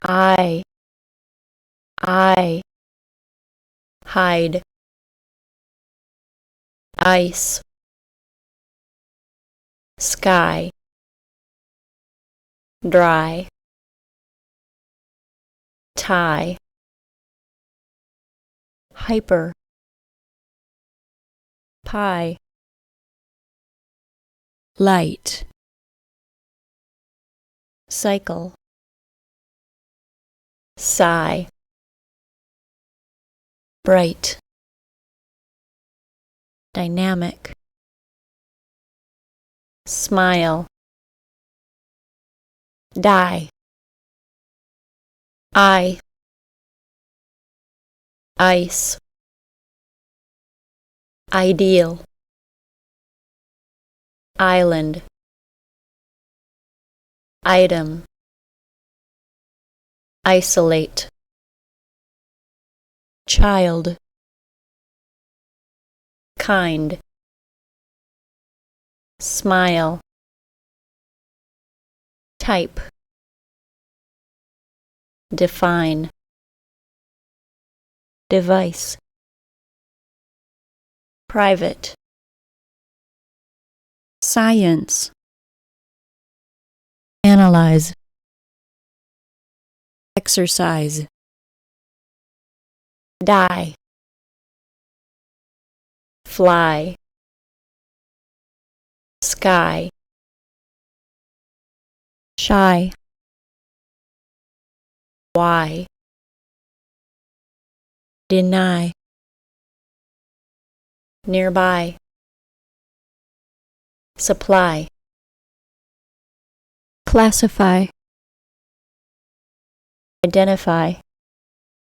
I, hide, ice, sky, dry, tie, hyper, pie, light, cycle, sigh, bright, dynamic, smile, die, I, ice, ideal, island, item, isolate, child, kind, smile, type, define, device, private, science, analyze, exercise, die, fly, sky, shy, why, deny, nearby, supply, classify, identify,